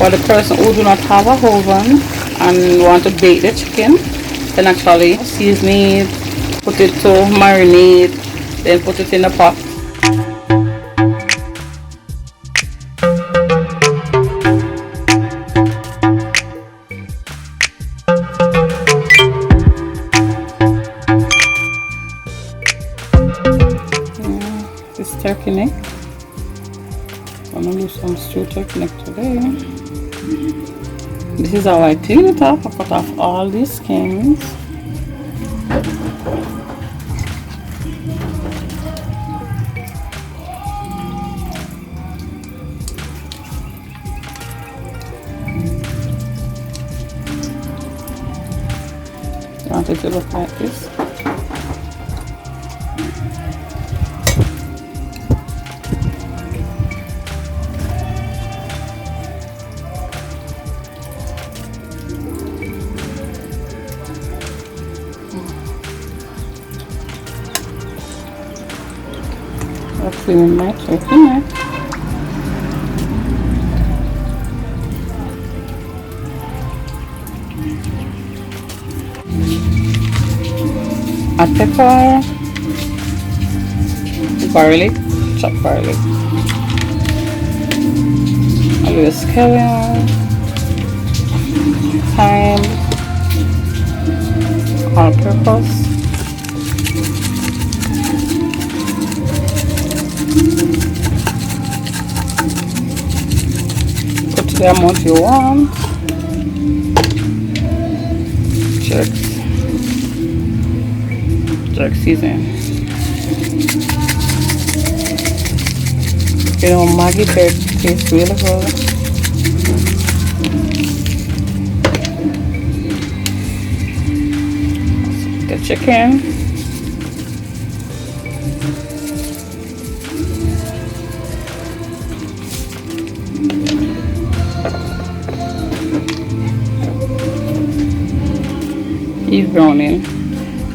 For the person who do not have a oven and want to bake the chicken, then actually season it, put it to marinate, then put it in the pot. This turkey neck. I'm gonna do some stewed turkey neck today. This is how I clean it up. I cut off all these skins. I want it to look like this. I'm cleaning my turkey neck. Hot pepper, garlic, chopped garlic, a little scallion, thyme, all-purpose. Put the amount you want. Jerk season. You know, Maggi jerk tastes really good. The chicken. Eve browning.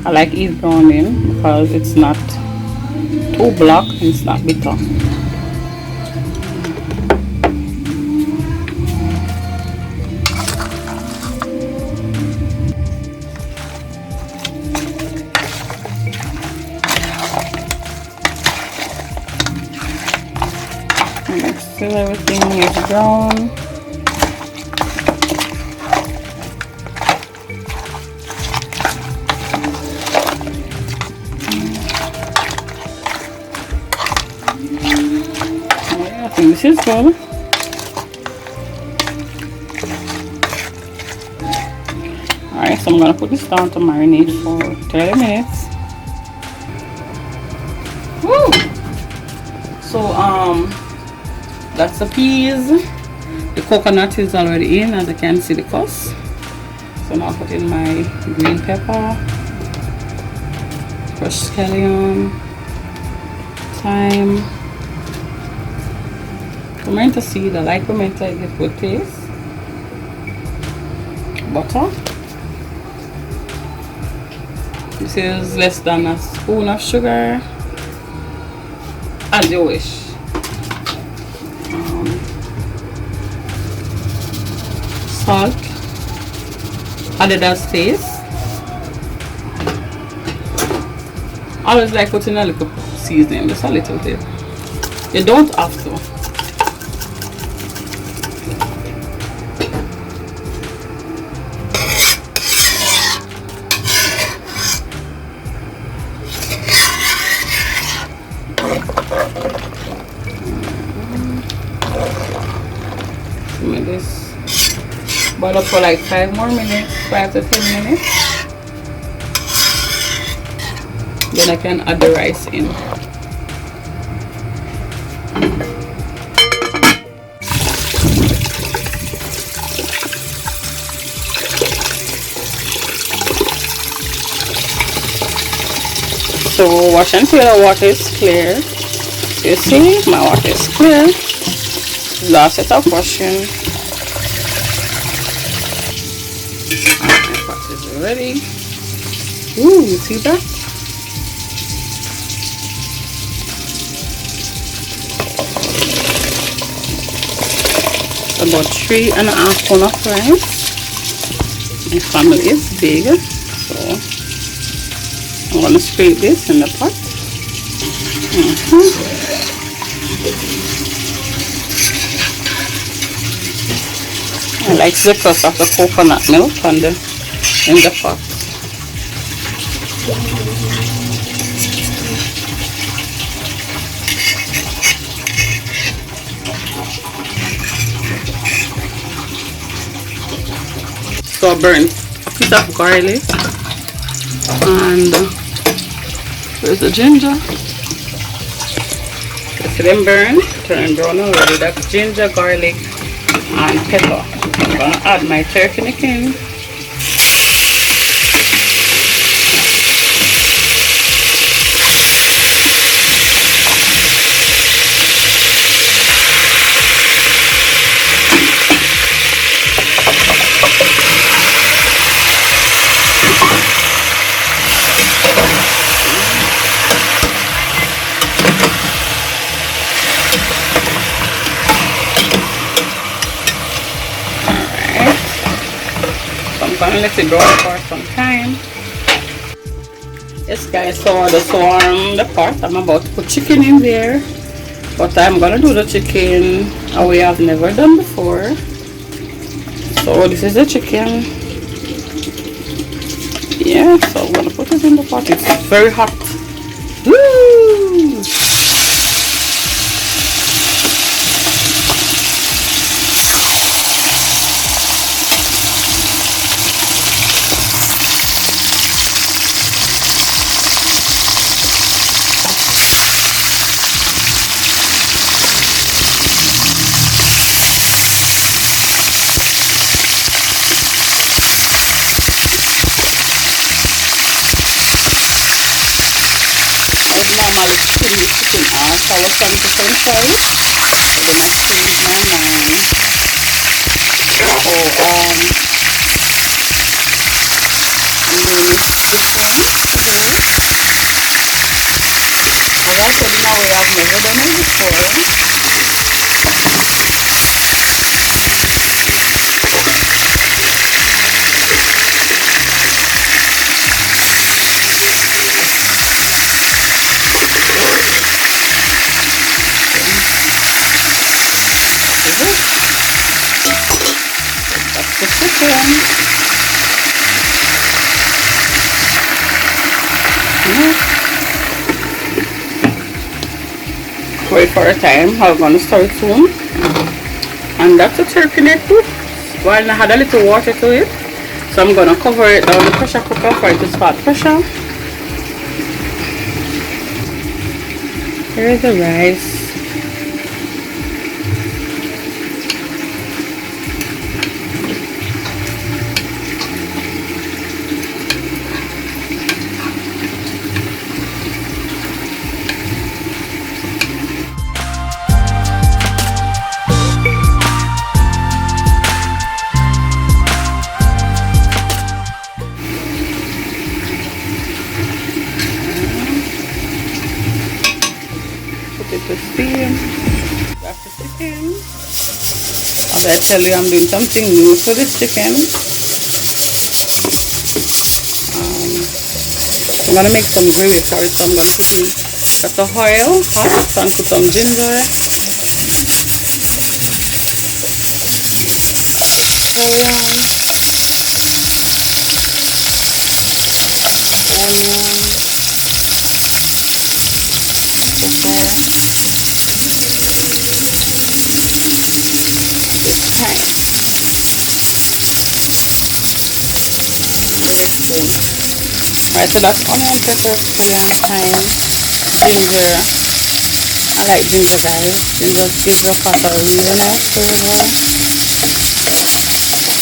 I like Eve browning because it's not too black and it's not bitter. Make sure everything is brown. I think this is good. Alright, so I'm gonna put this down to marinate for 30 minutes. Woo! So that's the peas. The coconut is already in, as I can see the crust. So now I'll put in my green pepper, crushed scallion, thyme, pimento seed. I like pimento, it gives good taste. Butter. This is less than a spoon of sugar, as you wish. Salt, added as taste. I always like putting a little seasoning, just a little bit. You don't have to. Make this boil up for like 5 more minutes, 5 to 10 minutes. Then I can add the rice in. So wash until the water is clear. You see, my water is clear. Last set of washing. My pot is ready. Ooh, you see that? about 3.5 pounds of rice. My family is big, so I'm gonna scrape this in the pot. I like the crust of the coconut milk in the pot. So I burn a piece of garlic and where's the ginger? Let them burn, turn brown already. That's ginger, garlic and pepper. I'm gonna add my turkey neck in. I'm gonna let it brown for some time. Yes guys, so I just warm the pot. I'm about to put chicken in there, but I'm gonna do the chicken a way I've never done before. So this is the chicken. Yeah, so I'm gonna put it in the pot. It's very hot. Woo! Normally put this chicken off our sun to french fries, but then I changed my mind. So I'm doing this one here. As I said, in a way I've never done it before. The chicken. Wait for a time. I'm gonna start soon. And that's a turkey neck too. Well, I had a little water to it, so I'm gonna cover it down the pressure cooker for it to start pressure. Here's the rice. The steam. That's the chicken. As I tell you, I'm doing something new for this chicken. I'm gonna make some gravy for it, so I'm gonna put in that's the oil hot and put some ginger, oil, Right, so that's onion, pepper, chili, and thyme, ginger. I like ginger, guys. Ginger gives the pot a really nice flavor.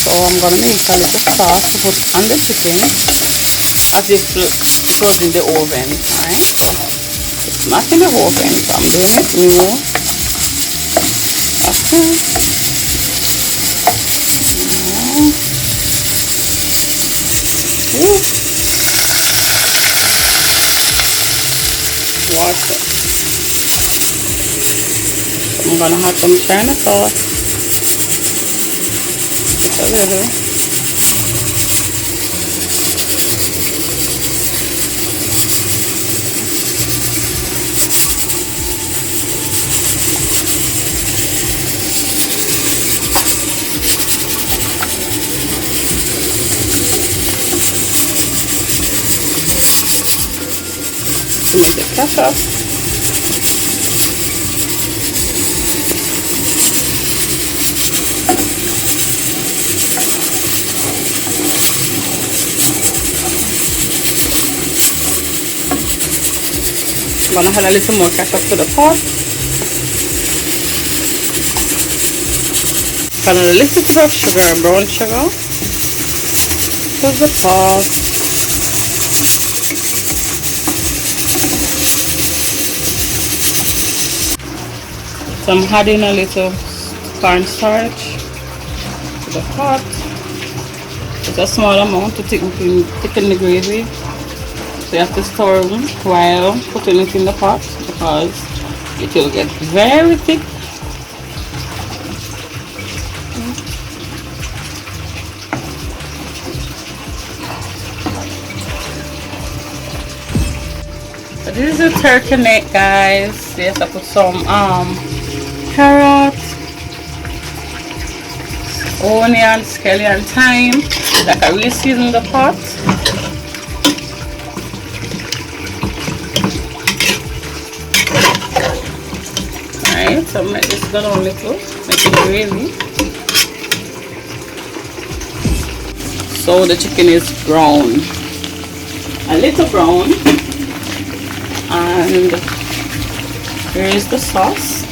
So I'm gonna make a little sauce to put on the chicken as if it was in the oven. Alright, it's not in the oven, so I'm doing it new. Okay. Water. I'm gonna have some China sauce. little. Some of the ketchup. I'm gonna add a little more ketchup to the pot. Add a little bit of sugar, brown sugar to the pot. So I'm adding a little cornstarch to the pot. It's a small amount to thicken the gravy. So you have to stir while putting it in the pot because it will get very thick. So this is a turkey neck, guys. Yes, I put some carrots, onion, scallion, and thyme. Like I really season the pot. Alright, so make this go down a little, make it gravy. So the chicken is brown, a little brown, and here is the sauce.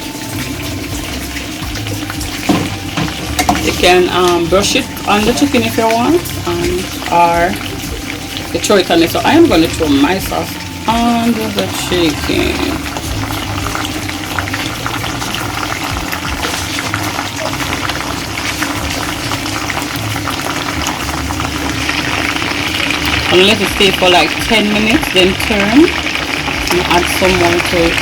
You can brush it on the chicken if you want, or you throw it on it. So I am going to throw my sauce on the chicken. And let it stay for like 10 minutes, then turn and add some more to it.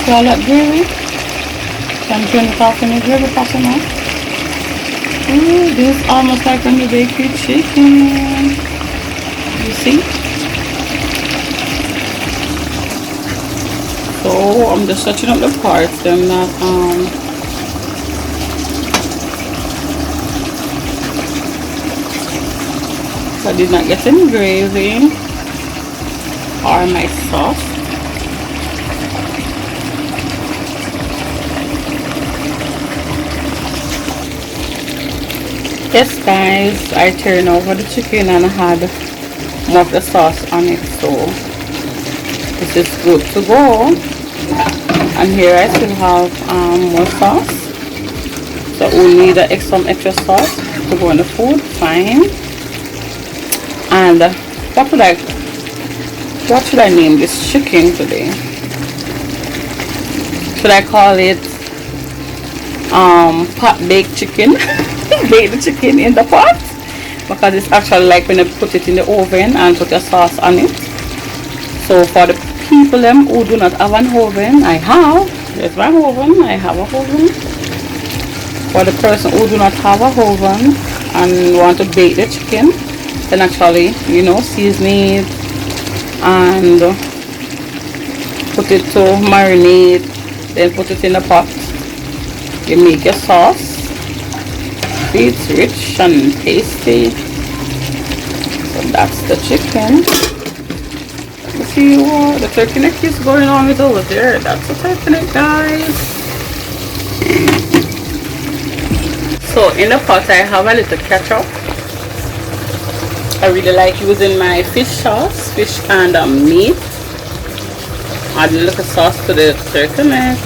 So all that gravy, can turn it off in the gravy pot now. Ooh, this is almost like when you bake your chicken. You see? So I'm just touching up the parts, them that I did not get any gravy or my sauce. Yes guys, I turned over the chicken and I had more of the sauce on it, so this is good to go. And here I still have more sauce, so we'll need some extra sauce to go in the food. Fine. And what should I name this chicken today? Should I call it pot baked chicken? Bake the chicken in the pot, because it's actually like when you put it in the oven and put a sauce on it. So for the people them who do not have an oven, I have my oven. I have a oven. For the person who do not have a oven and want to bake the chicken, then actually, you know, season it and put it to marinate, then put it in the pot. You make your sauce. It's rich and tasty. So that's the chicken. Let's see what the turkey neck is going on with over there. That's the turkey neck, guys. So in the pot I have a little ketchup. I really like using my fish sauce, fish and meat. Add a little sauce to the turkey neck.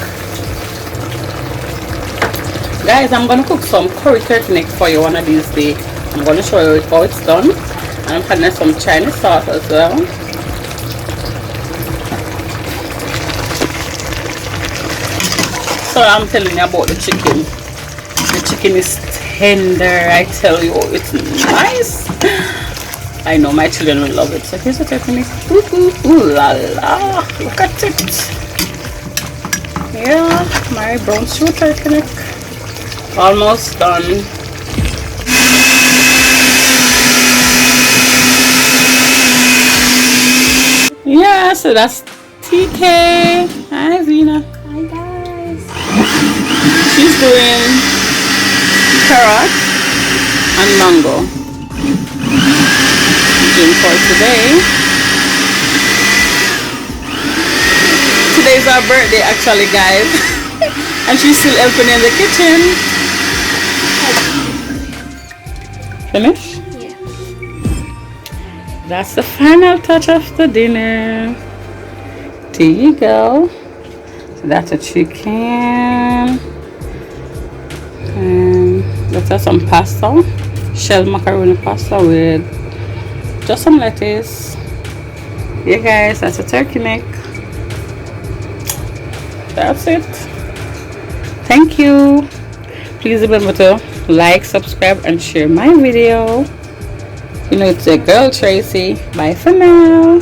Guys, I'm going to cook some curry turkey neck for you one of these days. I'm going to show you how it's done. And I'm adding some Chinese sauce as well. So I'm telling you about the chicken. The chicken is tender, I tell you, it's nice. I know my children will love it. So here's the turkey neck. Ooh, ooh, ooh la la. Look at it. Yeah, my brown stew turkey neck. Almost done. Yeah, so that's TK. Hi, Zena. Hi guys. She's doing carrot and mango. Doing for today. Today's our birthday, actually, guys, and she's still helping in the kitchen. Finish? Yeah. That's the final touch of the dinner. There you go. So that's a chicken. And let's have some pasta. Shell macaroni pasta with just some lettuce. Yeah, guys, that's a turkey neck. That's it. Thank you. Please remember to like, subscribe, and share my video. You know, it's your girl Tracy. Bye for now.